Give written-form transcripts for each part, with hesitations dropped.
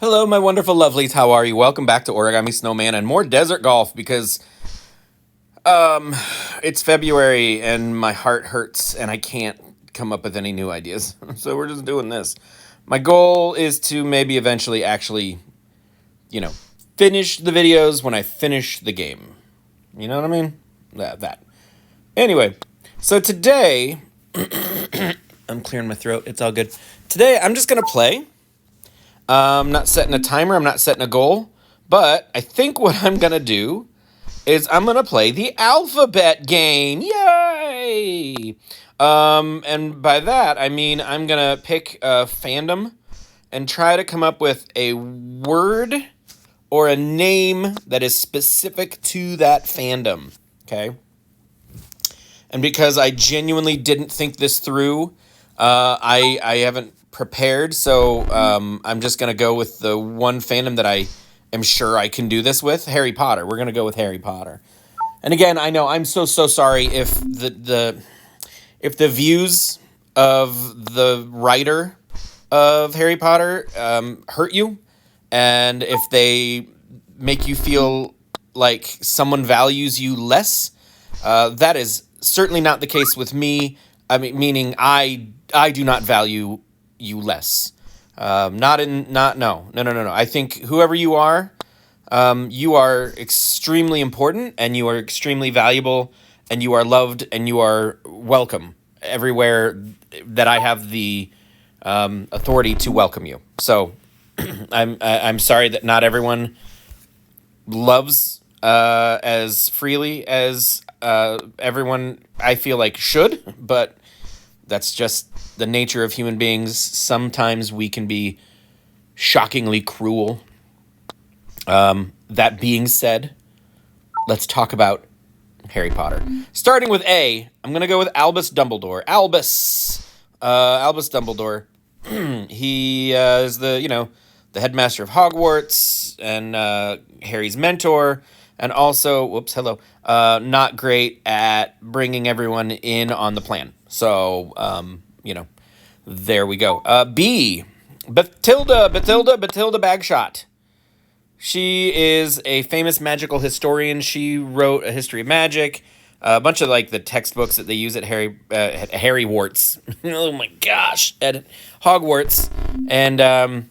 Hello, my wonderful lovelies. How are you? Welcome back to Origami Snowman and more desert golf because um it's February and my heart hurts and I can't come up with any new ideas. So we're just doing this. My goal is to maybe eventually actually, you know, finish the videos when I finish the game. You know what I mean? That. Anyway, so today I'm clearing my throat. It's all good. Today I'm just going to play. I'm not setting a timer, I'm not setting a goal, but I think what I'm going to do is I'm going to play the alphabet game. Yay! And by that, I mean I'm going to pick a fandom and try to come up with a word or a name that is specific to that fandom. Okay? And because I genuinely didn't think this through, I haven't prepared, so I'm just gonna go with the one fandom that I am sure I can do this with. Harry Potter. We're gonna go with Harry Potter. And again, I know I'm so sorry if the views of the writer of Harry Potter hurt you, and if they make you feel like someone values you less. That is certainly not the case with me. I mean, meaning I do not value you less. Not in not no no no no no. I think whoever you are extremely important and you are extremely valuable and you are loved and you are welcome everywhere that I have the authority to welcome you. So I'm sorry that not everyone loves as freely as everyone I feel like should, but that's just the nature of human beings. Sometimes we can be shockingly cruel. That being said, let's talk about Harry Potter. Starting with A, I'm going to go with Albus Dumbledore. Albus Dumbledore. He is the headmaster of Hogwarts and Harry's mentor, and also, not great at bringing everyone in on the plan. So, there we go. B, Bathilda Bagshot. She is a famous magical historian. She wrote a history of magic, a bunch of like the textbooks that they use at Harry Warts. Oh my gosh, at Hogwarts, and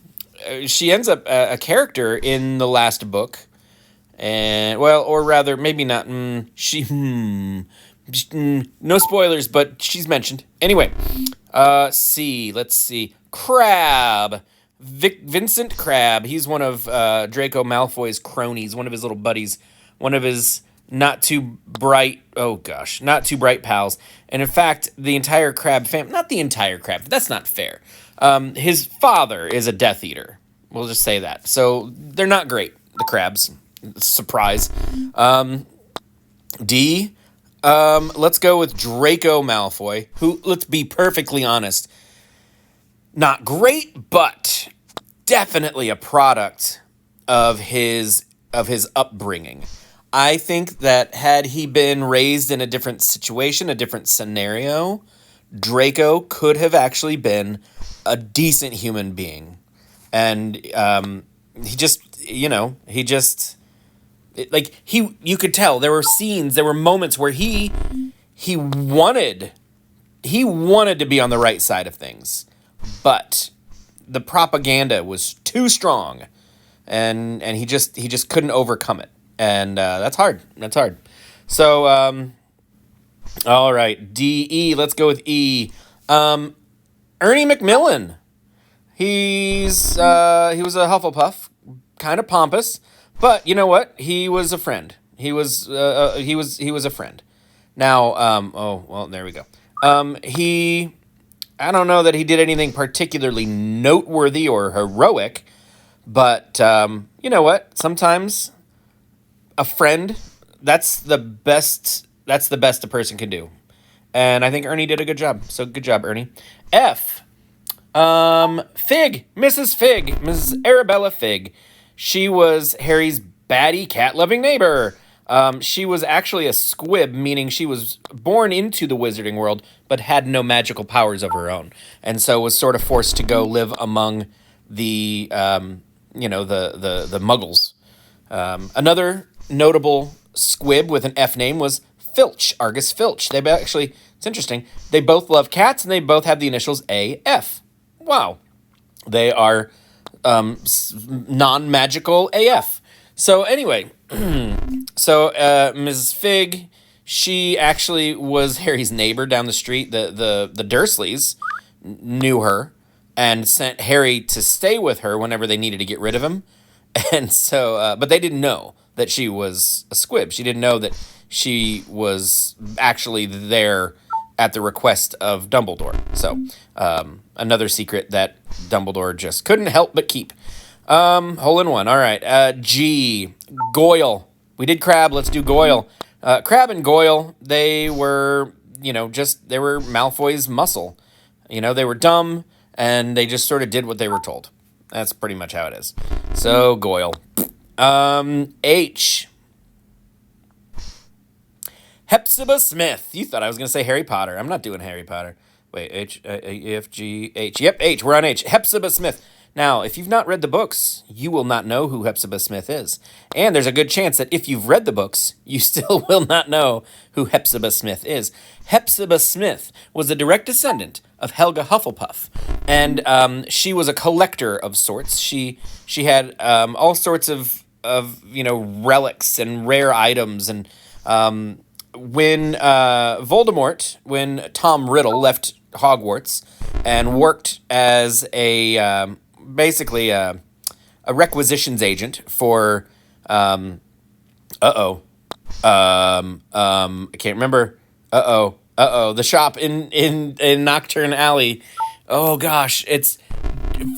she ends up a character in the last book, and well, or rather, maybe not. No spoilers, but she's mentioned anyway. Let's see, Crab. Vincent Crabbe. He's one of Draco Malfoy's cronies, one of his little buddies, one of his not too bright pals. And in fact, the entire Crabbe family, not the entire Crabbe, that's not fair. His father is a Death Eater. We'll just say that. So they're not great, the Crabs. Surprise. D. Let's go with Draco Malfoy, who, let's be perfectly honest, not great, but definitely a product of his upbringing. I think that had he been raised in a different situation, a different scenario, Draco could have actually been a decent human being. And you could tell there were scenes, there were moments where he wanted to be on the right side of things. But the propaganda was too strong, and he just couldn't overcome it, and that's hard. So all right, D-E. Let's go with E. Ernie Macmillan. He was a Hufflepuff, kind of pompous, but you know what? He was a friend. He was a friend. Now, there we go. I don't know that he did anything particularly noteworthy or heroic, but you know what? Sometimes a friend, that's the best a person can do. And I think Ernie did a good job. So good job, Ernie. F. Fig. Mrs. Arabella Fig. She was Harry's baddie, cat-loving neighbor. She was actually a squib, meaning she was born into the wizarding world, but had no magical powers of her own. And so was sort of forced to go live among the the Muggles. Another notable squib with an F name was Filch, Argus Filch. It's interesting. They both love cats and they both have the initials AF. Wow. They are non-magical AF. So anyway, Mrs. Fig, she actually was Harry's neighbor down the street. The Dursleys knew her and sent Harry to stay with her whenever they needed to get rid of him. And so, but they didn't know that she was a squib. She didn't know that she was actually there at the request of Dumbledore. So, another secret that Dumbledore just couldn't help but keep. Hole in one. All right. G. Goyle. We did Crab. Let's do Goyle. Crab and Goyle, they were, they were Malfoy's muscle. They were dumb, and they just sort of did what they were told. That's pretty much how it is. So, Goyle. H. Hepzibah Smith. You thought I was going to say Harry Potter. I'm not doing Harry Potter. Wait, H, E, F, G, H. Yep, H. We're on H. Hepzibah Smith. Now, if you've not read the books, you will not know who Hepzibah Smith is. And there's a good chance that if you've read the books, you still will not know who Hepzibah Smith is. Hepzibah Smith was a direct descendant of Helga Hufflepuff. And she was a collector of sorts. She had all sorts of relics and rare items. And when Tom Riddle left Hogwarts and worked as basically a requisitions agent for I can't remember. The shop in Nocturne Alley. Oh gosh, it's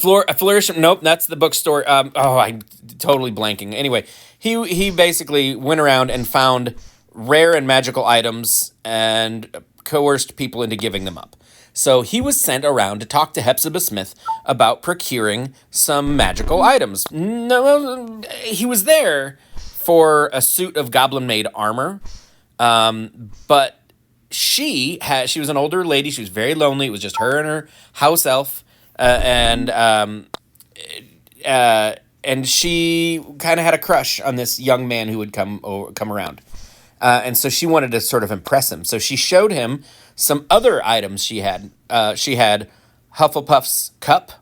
Flourish. Nope, that's the bookstore. I'm totally blanking. Anyway, he basically went around and found rare and magical items and coerced people into giving them up. So he was sent around to talk to Hepzibah Smith about procuring some magical items. No, he was there for a suit of goblin-made armor, but she was an older lady. She was very lonely. It was just her and her house elf, and she kind of had a crush on this young man who would come around. And so she wanted to sort of impress him. So she showed him some other items she had. She had Hufflepuff's cup.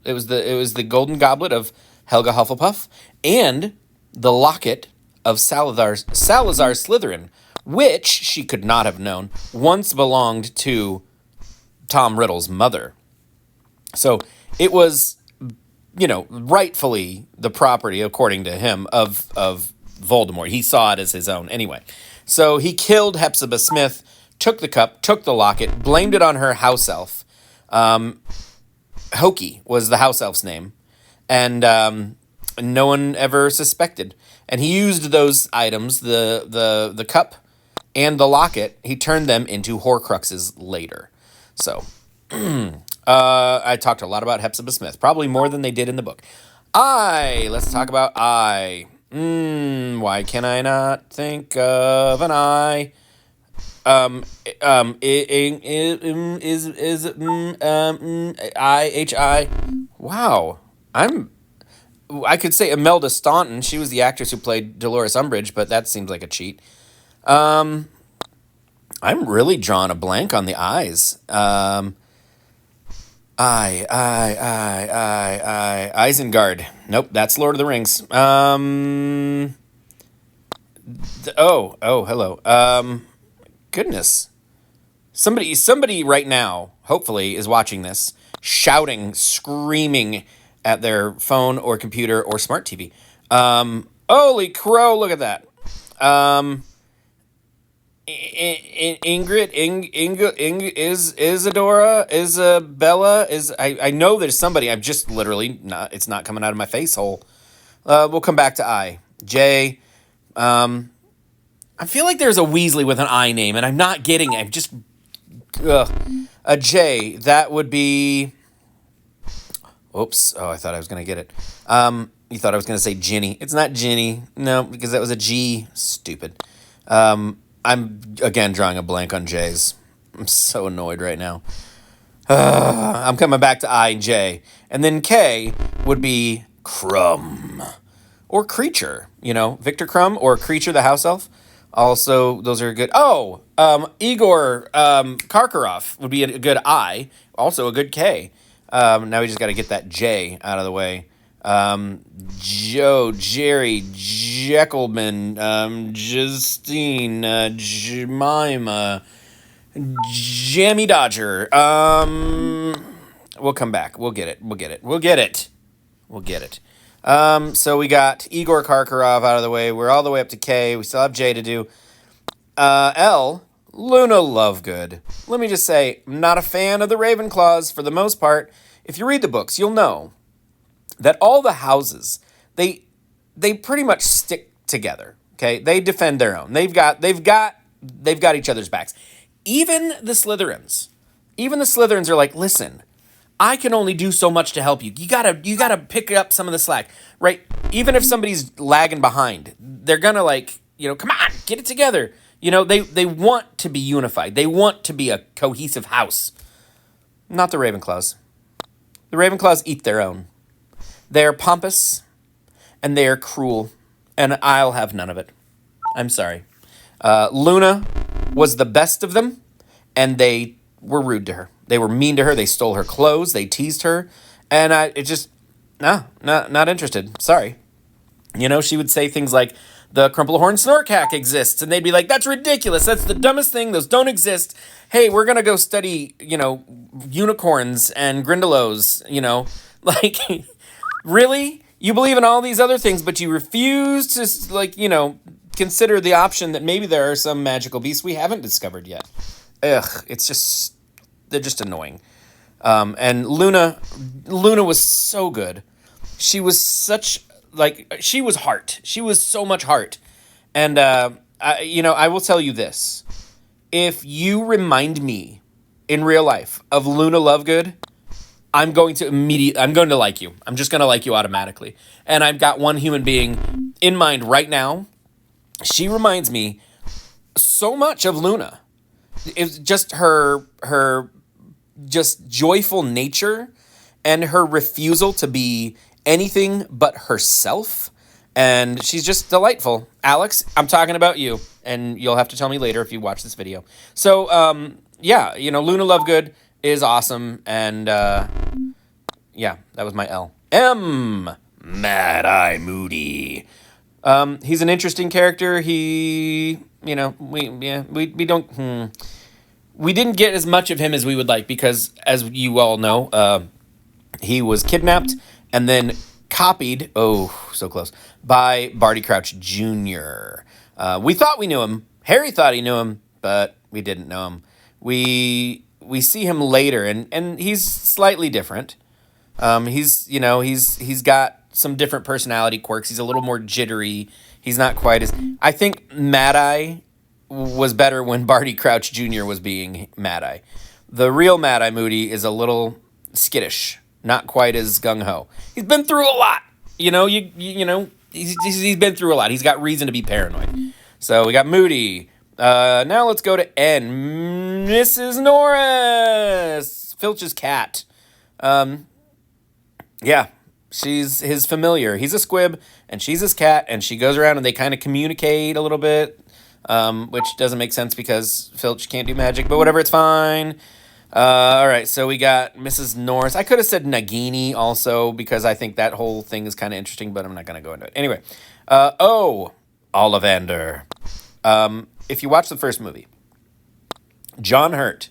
It was the golden goblet of Helga Hufflepuff, and the locket of Salazar Slytherin, which she could not have known once belonged to Tom Riddle's mother. So it was, rightfully the property, according to him, of Voldemort. He saw it as his own. Anyway, so he killed Hepzibah Smith, took the cup, took the locket, blamed it on her house elf. Hokey was the house elf's name, and no one ever suspected. And he used those items, the cup and the locket, he turned them into Horcruxes later. So, I talked a lot about Hepzibah Smith, probably more than they did in the book. Let's talk about I. Why can I not think of an I? I-H-I. Wow. I could say Imelda Staunton. She was the actress who played Dolores Umbridge, but that seems like a cheat. I'm really drawing a blank on the I's. Isengard. Nope, that's Lord of the Rings. Hello. Goodness. Somebody right now, hopefully, is watching this, shouting, screaming at their phone or computer or smart TV. Holy crow, look at that. Ingrid, Isadora, Isabella, I know there's somebody, I'm just literally not, it's not coming out of my face hole. We'll come back to I. J. I feel like there's a Weasley with an I name, and I'm not getting it. I'm just, a J, that would be, oops, I thought I was going to get it. You thought I was going to say Ginny. It's not Ginny, no, because that was a G, stupid. I'm, again, drawing a blank on J's. I'm so annoyed right now. I'm coming back to I and J. And then K would be Crumb. Or Creature, Victor Crumb or Creature the house elf. Also, those are good. Oh, Igor Karkaroff would be a good I. Also a good K. Now we just got to get that J out of the way. Joe, Jerry, Jeckelman, Justine, Jemima, Jammy Dodger. We'll come back. We'll get it. So we got Igor Karkaroff out of the way. We're all the way up to K. We still have J to do. L, Luna Lovegood. Let me just say, I'm not a fan of the Ravenclaws for the most part. If you read the books, you'll know that all the houses, they pretty much stick together. Okay, they defend their own. They've got each other's backs. Even the Slytherins are like, listen, I can only do so much to help you. You gotta pick up some of the slack, right? Even if somebody's lagging behind, they're gonna come on, get it together. They want to be unified. They want to be a cohesive house. Not the Ravenclaws. The Ravenclaws eat their own. They are pompous, and they are cruel, and I'll have none of it. I'm sorry. Luna was the best of them, and they were rude to her. They were mean to her. They stole her clothes. They teased her, and not interested. Sorry. She would say things like, the Crumplehorn Snorkack exists, and they'd be like, that's ridiculous. That's the dumbest thing. Those don't exist. Hey, we're going to go study, unicorns and Grindylows, like, really? You believe in all these other things, but you refuse to, consider the option that maybe there are some magical beasts we haven't discovered yet. Ugh, they're just annoying. And Luna was so good. She was she was heart. She was so much heart. And, I will tell you this. If you remind me in real life of Luna Lovegood, I'm going to like you. I'm just going to like you automatically. And I've got one human being in mind right now. She reminds me so much of Luna. It's just her just joyful nature and her refusal to be anything but herself. And she's just delightful. Alex, I'm talking about you. And you'll have to tell me later if you watch this video. So, Luna Lovegood is awesome. And, that was my L. M, Mad Eye Moody. He's an interesting character. We didn't get as much of him as we would like because, as you all know, he was kidnapped and then copied, so close, by Barty Crouch Jr. We thought we knew him. Harry thought he knew him, but we didn't know him. We see him later, and he's slightly different. He's got some different personality quirks. He's a little more jittery. He's not quite as... I think Mad Eye was better when Barty Crouch Jr. was being Mad Eye. The real Mad Eye Moody is a little skittish, not quite as gung-ho. He's been through a lot. He's been through a lot. He's got reason to be paranoid. So we got Moody. Now let's go to N. Mrs. Norris. Filch's cat. She's his familiar. He's a squib, and she's his cat, and she goes around and they kind of communicate a little bit, which doesn't make sense because Filch can't do magic, but whatever, it's fine. All right, so we got Mrs. Norris. I could have said Nagini also because I think that whole thing is kind of interesting, but I'm not going to go into it. Anyway, Ollivander. If you watch the first movie, John Hurt,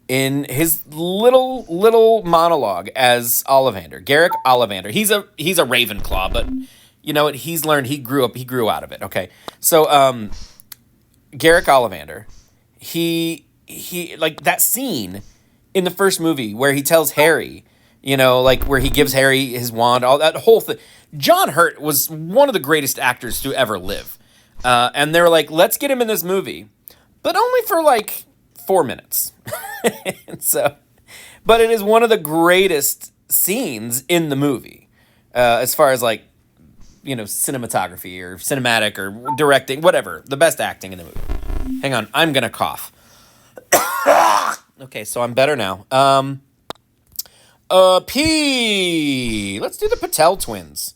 in his little monologue as Ollivander, Garrick Ollivander, he's a Ravenclaw, but you know what? He's learned. He grew out of it. Okay, so Garrick Ollivander, he like that scene in the first movie where he tells Harry, where he gives Harry his wand, all that whole thing. John Hurt was one of the greatest actors to ever live, and they're like, let's get him in this movie, but only for 4 minutes. But it is one of the greatest scenes in the movie, as far as cinematography or cinematic or directing, whatever, the best acting in the movie. Hang on, I'm gonna cough. Okay, so I'm better now. P. Let's do the Patel twins.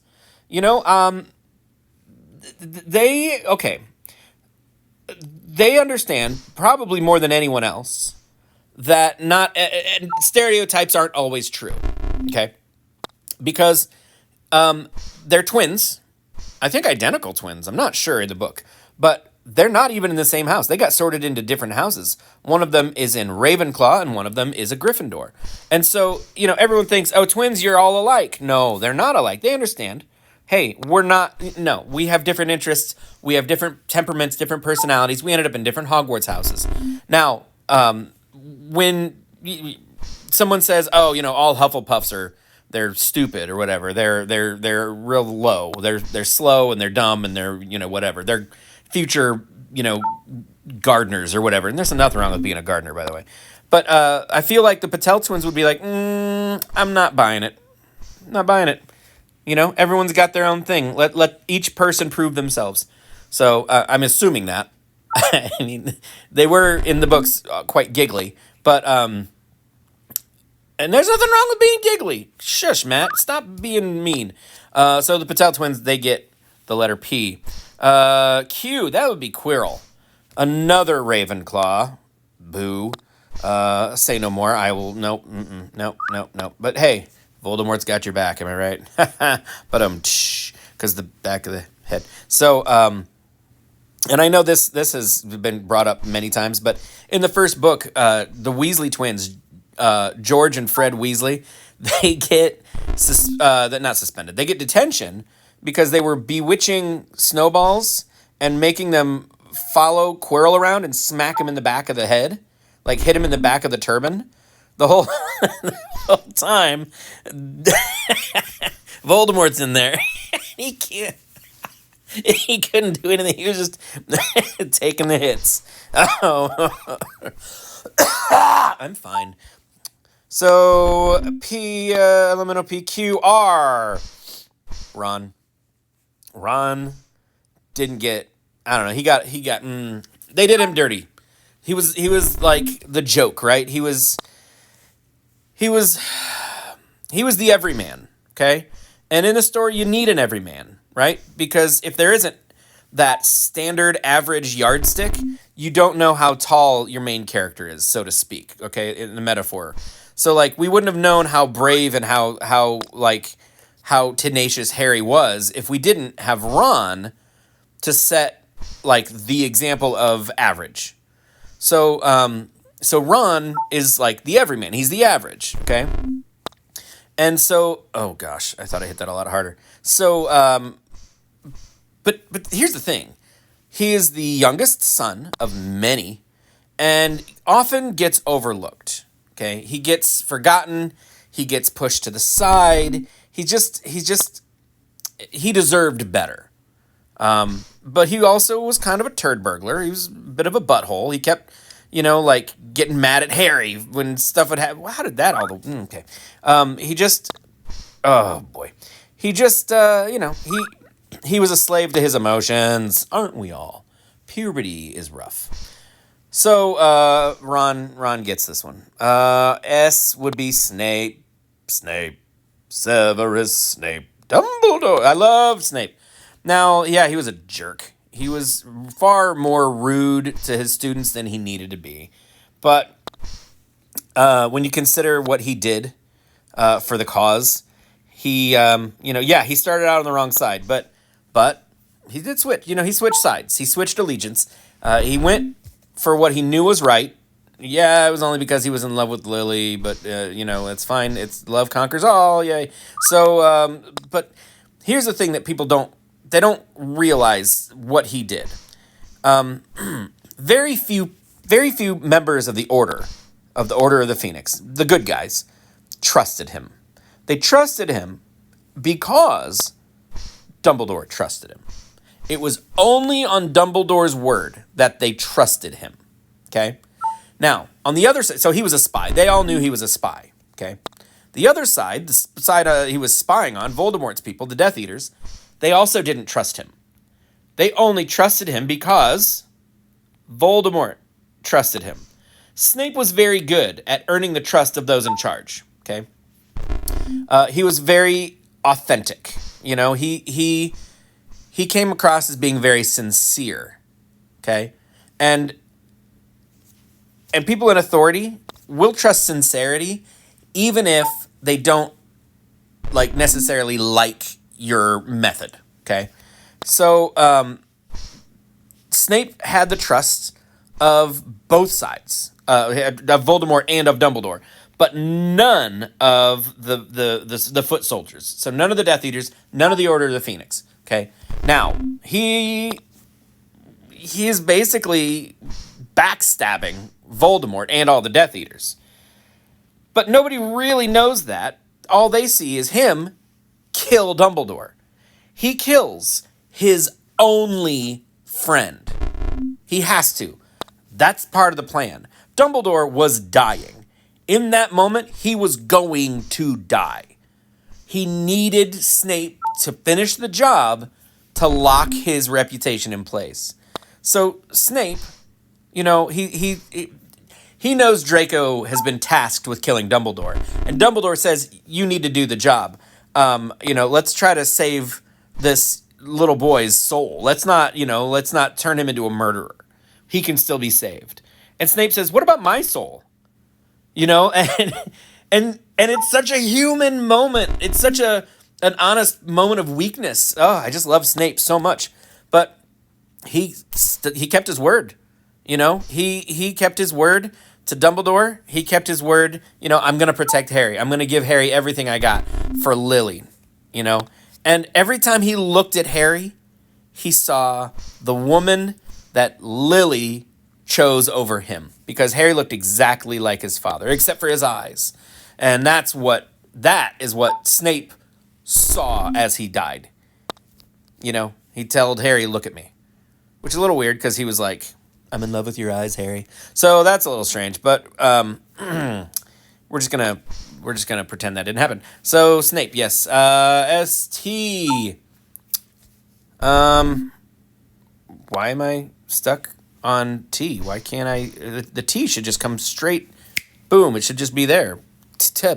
You know, they okay. They understand probably more than anyone else that not stereotypes aren't always true. Okay, because they're twins. I think identical twins. I'm not sure in the book, but they're not even in the same house. They got sorted into different houses. One of them is in Ravenclaw, and one of them is a Gryffindor. And so, everyone thinks, oh, twins, you're all alike. No, they're not alike. They understand. Hey, we're not. No, we have different interests. We have different temperaments, different personalities. We ended up in different Hogwarts houses. Now, when someone says, oh, all Hufflepuffs they're stupid or whatever. They're real low. They're slow and they're dumb and they're whatever. They're future gardeners or whatever. And there's nothing wrong with being a gardener, by the way. But I feel like the Patel twins would be like, I'm not buying it. Not buying it. Everyone's got their own thing. Let each person prove themselves. So I'm assuming that. I mean, they were in the books quite giggly, but and there's nothing wrong with being giggly. Shush, Matt. Stop being mean. So the Patel twins, they get the letter P. Q, that would be Quirrell. Another Ravenclaw. Boo. Say no more. I will. Nope. Nope. But hey, Voldemort's got your back. Am I right? But because the back of the head. So and I know this has been brought up many times, but in the first book, the Weasley twins, George and Fred Weasley, they get not suspended. They get detention because they were bewitching snowballs and making them follow Quirrell around and smack him in the back of the head, like hit him in the back of the turban. The whole, the whole time, Voldemort's in there. He can't. He couldn't do anything. He was just taking the hits. Oh, I'm fine. So P, elemental P, Q, R. Ron didn't get. I don't know. He got. They did him dirty. He was like the joke, right? He was the everyman. Okay, and in a story, you need an everyman, right? Because if there isn't that standard average yardstick, you don't know how tall your main character is, so to speak. Okay, in the metaphor. So like we wouldn't have known how brave and how tenacious Harry was if we didn't have Ron to set like the example of average. So Ron is like the everyman. He's the average, okay? And so, oh gosh, I thought I hit that a lot harder. So, but here's the thing. He is the youngest son of many and often gets overlooked, okay? He gets forgotten. He gets pushed to the side. He deserved better. But he also was kind of a turd burglar. He was a bit of a butthole. He kept, like getting mad at Harry when stuff would happen. Well, how did that all okay. Oh boy. He just, he was a slave to his emotions. Aren't we all? Puberty is rough. So, Ron gets this one. S would be Snape, Severus Snape, Dumbledore. I love Snape. Now, yeah, he was a jerk. He was far more rude to his students than he needed to be. But when you consider what he did for the cause, he started out on the wrong side. But he did switch. He switched sides. He switched allegiance. He went for what he knew was right. Yeah, it was only because he was in love with Lily, but, it's fine. It's love conquers all, yay. So, but here's the thing that people don't realize what he did. Very few members of the Order of the Phoenix, the good guys, trusted him. They trusted him because Dumbledore trusted him. It was only on Dumbledore's word that they trusted him, okay? Now, on the other side, so he was a spy. They all knew he was a spy, okay? The other side, the side he was spying on, Voldemort's people, the Death Eaters, they also didn't trust him. They only trusted him because Voldemort trusted him. Snape was very good at earning the trust of those in charge, okay? He was very authentic. He came across as being very sincere. Okay, and people in authority will trust sincerity, even if they don't necessarily like your method. Okay, so Snape had the trust of both sides, of Voldemort and of Dumbledore, but none of the foot soldiers. So none of the Death Eaters, none of the Order of the Phoenix. Okay, now he is basically backstabbing Voldemort and all the Death Eaters, but nobody really knows that. All they see is him kill Dumbledore. He kills his only friend. He has to. That's part of the plan. Dumbledore was dying. In that moment, he was going to die. He needed Snape to finish the job to lock his reputation in place. So Snape, he knows Draco has been tasked with killing Dumbledore. And Dumbledore says, you need to do the job. Let's try to save this little boy's soul. Let's not turn him into a murderer. He can still be saved. And Snape says, what about my soul? And it's such a human moment. It's such an honest moment of weakness. Oh, I just love Snape so much. But he kept his word. He kept his word to Dumbledore. He kept his word. I'm going to protect Harry. I'm going to give Harry everything I got for Lily. And every time he looked at Harry, he saw the woman that Lily chose over him, because Harry looked exactly like his father, except for his eyes. And that is what Snape saw as he died. He told Harry, look at me, which is a little weird because he was like, I'm in love with your eyes, Harry. So that's a little strange, but we're just gonna pretend that didn't happen. So Snape, yes. ST. Why am I stuck on T? Why can't I? The T should just come straight. Boom! It should just be there. T.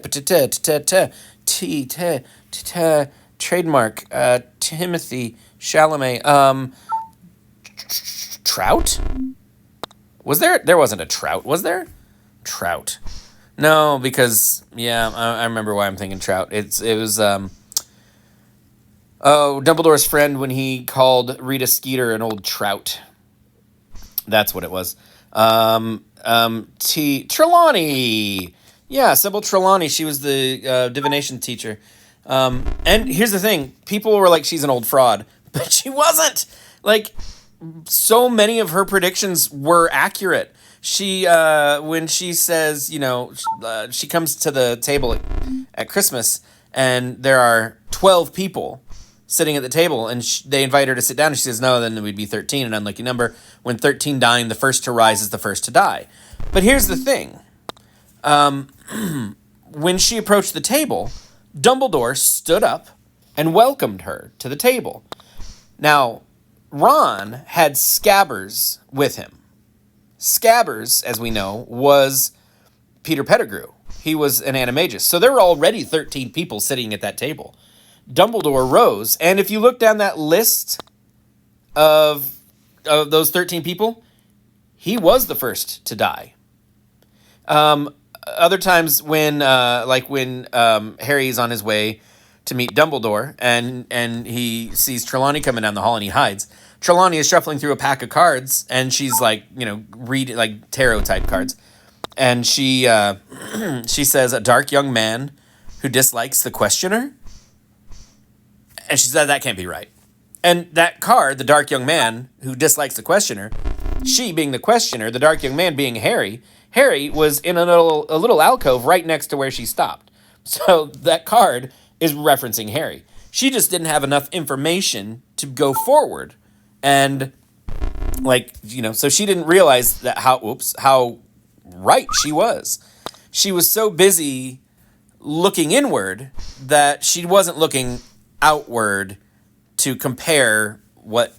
Trademark. Timothy Chalamet. Trout? Was there? There wasn't a trout, was there? Trout. No, because I remember why I'm thinking trout. It was Dumbledore's friend when he called Rita Skeeter an old trout. That's what it was. Trelawney. Yeah, Sybil Trelawney. She was the divination teacher. And here's the thing: people were like, she's an old fraud, but she wasn't. So many of her predictions were accurate. She, when she says, she comes to the table at Christmas, and there are 12 people sitting at the table, and they invite her to sit down, and she says, no, then we'd be 13, an unlucky number. When 13 dying, the first to rise is the first to die. But here's the thing. When she approached the table, Dumbledore stood up and welcomed her to the table. Now, Ron had Scabbers with him. Scabbers, as we know, was Peter Pettigrew. He was an animagus. So there were already 13 people sitting at that table. Dumbledore rose, and if you look down that list of those 13 people, he was the first to die. Other times when Harry's on his way to meet Dumbledore, and he sees Trelawney coming down the hall, and he hides. Trelawney is shuffling through a pack of cards, and she's reading tarot type cards, and she says, a dark young man who dislikes the questioner, and she said that can't be right. And that card, the dark young man who dislikes the questioner, she being the questioner, the dark young man being Harry was in a little alcove right next to where she stopped. So that card is referencing Harry. She just didn't have enough information to go forward. And so she didn't realize that how right she was. She was so busy looking inward that she wasn't looking outward to compare what,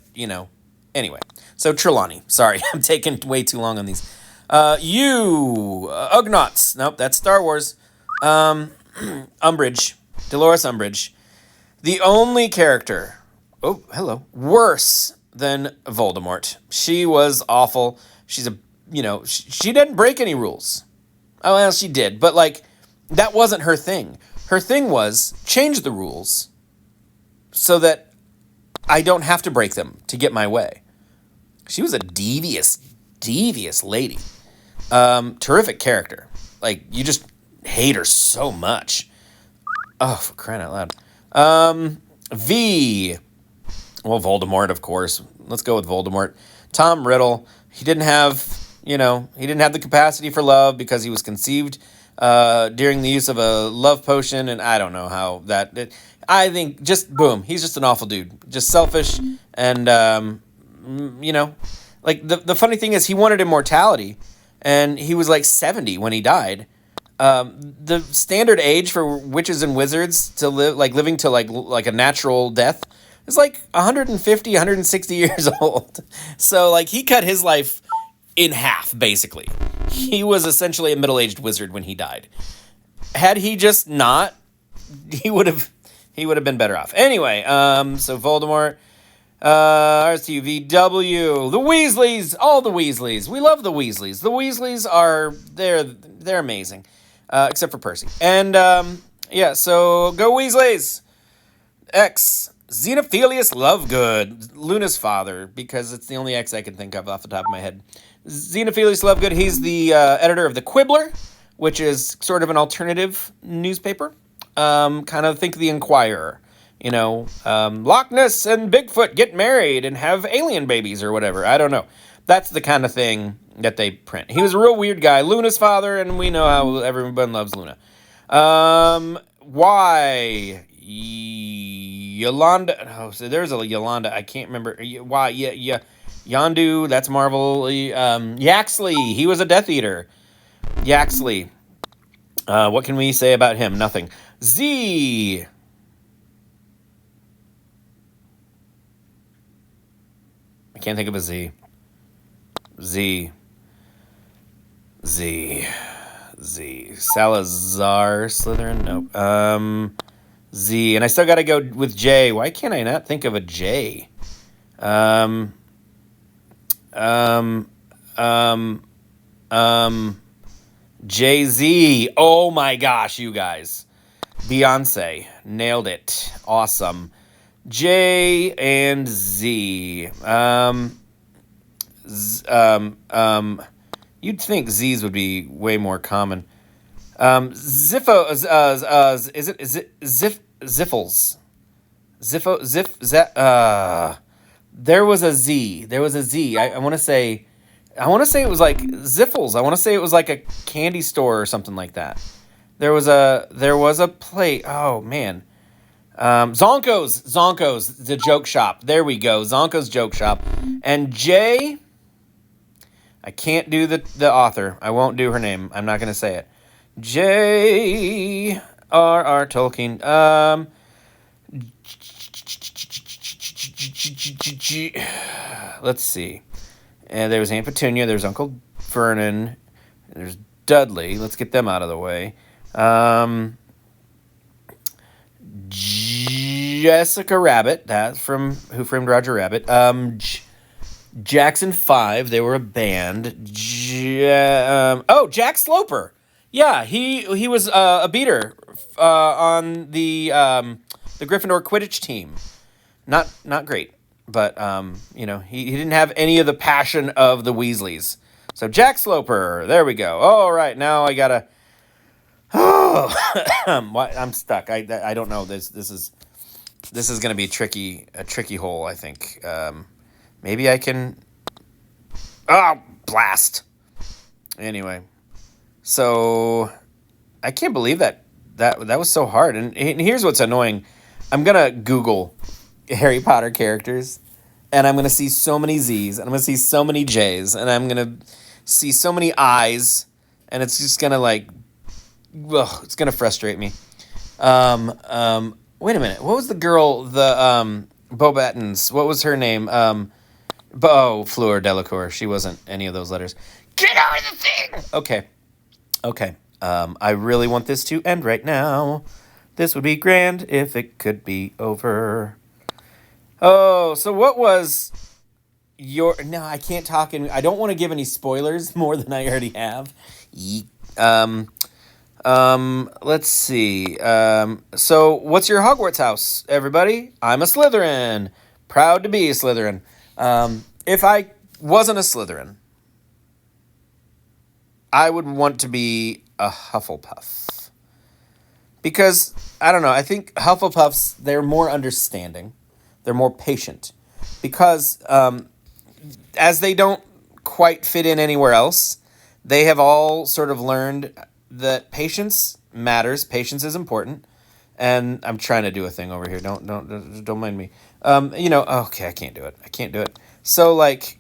Anyway, so Trelawney. Sorry, I'm taking way too long on these. Ugnaughts. Nope, that's Star Wars. Umbridge. Dolores Umbridge, the only character, oh, hello, worse than Voldemort. She was awful. She's a, she didn't break any rules. Oh, well, she did, but like, that wasn't her thing. Her thing was change the rules so that I don't have to break them to get my way. She was a devious, devious lady. Terrific character. Like, you just hate her so much. Oh, for crying out loud. V. Well, Voldemort, of course. Let's go with Voldemort. Tom Riddle. He didn't have the capacity for love because he was conceived during the use of a love potion, and I don't know how that. I think just boom, he's just an awful dude, just selfish, and like the funny thing is he wanted immortality, and he was like 70 when he died. The standard age for witches and wizards to live, like living to like a natural death, is like 150, 160 years old. So like he cut his life in half, basically. He was essentially a middle-aged wizard when he died. Had he just not, he would have been better off. Anyway, so Voldemort, RSTUVW, the Weasleys, all the Weasleys. We love the Weasleys. The Weasleys they're amazing, except for Percy. And yeah, so go Weasleys. X. Xenophilius Lovegood, Luna's father, because it's the only X I can think of off the top of my head. Xenophilius Lovegood, he's the editor of The Quibbler, which is sort of an alternative newspaper. Kind of think The Inquirer. Loch Ness and Bigfoot get married and have alien babies or whatever. I don't know. That's the kind of thing that they print. He was a real weird guy. Luna's father, and we know how everyone loves Luna. Why? Yolanda. Oh, so there's a Yolanda. I can't remember. Why? Yeah. Yondu. That's Marvel. Yaxley. He was a Death Eater. Yaxley. What can we say about him? Nothing. Z. I can't think of a Z. Z. Salazar Slytherin? Nope. Z. And I still got to go with J. Why can't I not think of a J? Jay-Z. Oh my gosh, you guys. Beyonce. Nailed it. Awesome. J and Z. You'd think Z's would be way more common. Ziffo, is it Ziffles? There was a Z. I want to say it was like Ziffles. I want to say it was like a candy store or something like that. There was a plate. Oh man. Zonko's, the joke shop. There we go. Zonko's joke shop. And J, I can't do the author. I won't do her name. I'm not going to say it. J.R.R. Tolkien. Let's see. And there was Aunt Petunia. There's Uncle Vernon. There's Dudley. Let's get them out of the way. Jessica Rabbit. That's from Who Framed Roger Rabbit. Jackson 5. They were a band. Jack Sloper. Yeah, he was a beater on the Gryffindor Quidditch team. Not great, but he didn't have any of the passion of the Weasleys. So Jack Sloper, there we go. All right, now I gotta. Oh, I'm stuck. I don't know. This is gonna be a tricky hole. I think. Maybe I can. Oh, blast. Anyway. So, I can't believe that was so hard. And here's what's annoying. I'm going to Google Harry Potter characters, and I'm going to see so many Z's, and I'm going to see so many J's, and I'm going to see so many I's, and it's just going to it's going to frustrate me. Wait a minute. What was the girl, Bobattens, what was her name? Fleur Delacour. She wasn't any of those letters. Get out of the thing! Okay. I really want this to end right now. This would be grand if it could be over. Oh, so what was your... No, I can't talk in... I don't want to give any spoilers more than I already have. Um, let's see. So what's your Hogwarts house, everybody? I'm a Slytherin. Proud to be a Slytherin. If I wasn't a Slytherin, I would want to be a Hufflepuff. Because, I don't know, I think Hufflepuffs, they're more understanding. They're more patient. Because as they don't quite fit in anywhere else, they have all sort of learned that patience matters. Patience is important. And I'm trying to do a thing over here. Don't mind me. Okay, I can't do it. So like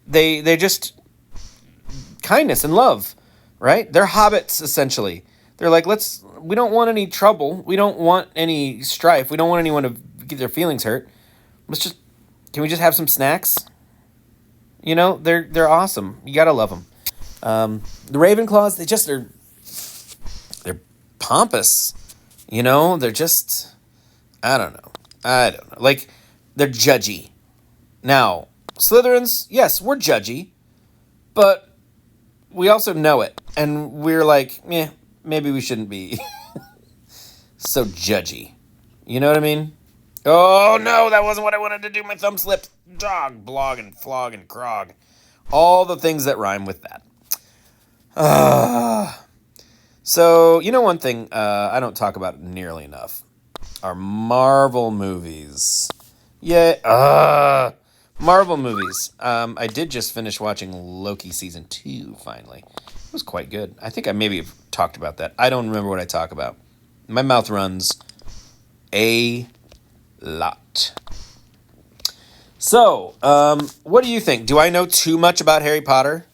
they just kindness and love, right? They're hobbits essentially. They're like, we don't want any trouble. We don't want any strife. We don't want anyone to get their feelings hurt. Can we just have some snacks? They're awesome. You gotta love them. The Ravenclaws, they're pompous. They're just, I don't know. Like, they're judgy. Now, Slytherins, yes, we're judgy, but we also know it. And we're like, maybe we shouldn't be so judgy. You know what I mean? Oh, no, that wasn't what I wanted to do. My thumb slipped. Dog, blog, and flog, and crog. All the things that rhyme with that. So, one thing I don't talk about nearly enough are Marvel movies. Yeah, Marvel movies. I did just finish watching Loki season 2, finally. It was quite good. I think I maybe have talked about that. I don't remember what I talk about. My mouth runs a lot. So, what do you think? Do I know too much about Harry Potter?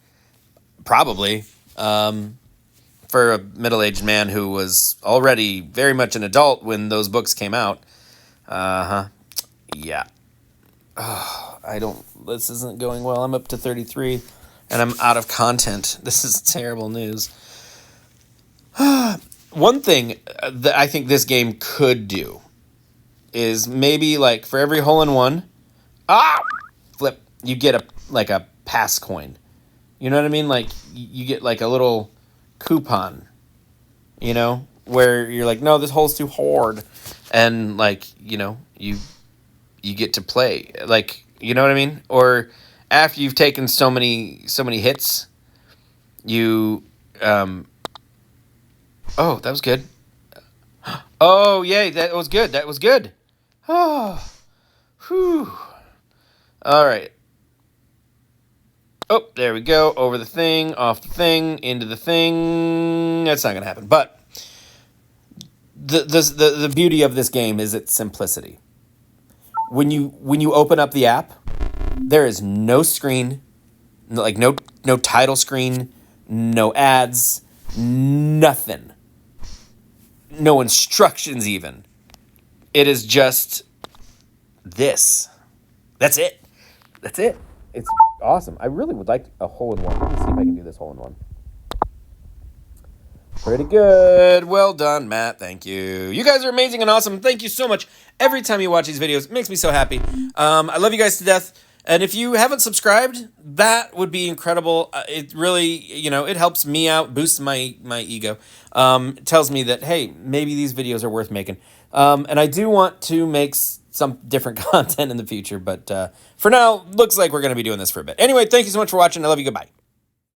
Probably. For a middle-aged man who was already very much an adult when those books came out. Yeah. This isn't going well. I'm up to 33, and I'm out of content. This is terrible news. One thing that I think this game could do is maybe, like, for every hole-in-one, flip, you get a pass coin. You know what I mean? Like, you get, like, a little coupon, where you're like, no, this hole's too hard. And, like, you get to play. Like, you know what I mean? Or after you've taken so many hits, you, oh, that was good. Oh, yay, that was good. Oh, whew. All right. Oh, there we go. Over the thing, off the thing, into the thing. That's not going to happen. But the beauty of this game is its simplicity. When you open up the app, there is no screen, like no title screen, no ads, nothing. No instructions even. It is just this. That's it. It's awesome. I really would like a hole-in-one. Let me see if I can do this hole-in-one. Pretty good. Well done, Matt. Thank you. You guys are amazing and awesome. Thank you so much. Every time you watch these videos, it makes me so happy. I love you guys to death. And if you haven't subscribed, that would be incredible. It really, it helps me out, boosts my ego. It tells me that, hey, maybe these videos are worth making. And I do want to make some different content in the future. But for now, looks like we're going to be doing this for a bit. Anyway, thank you so much for watching. I love you. Goodbye.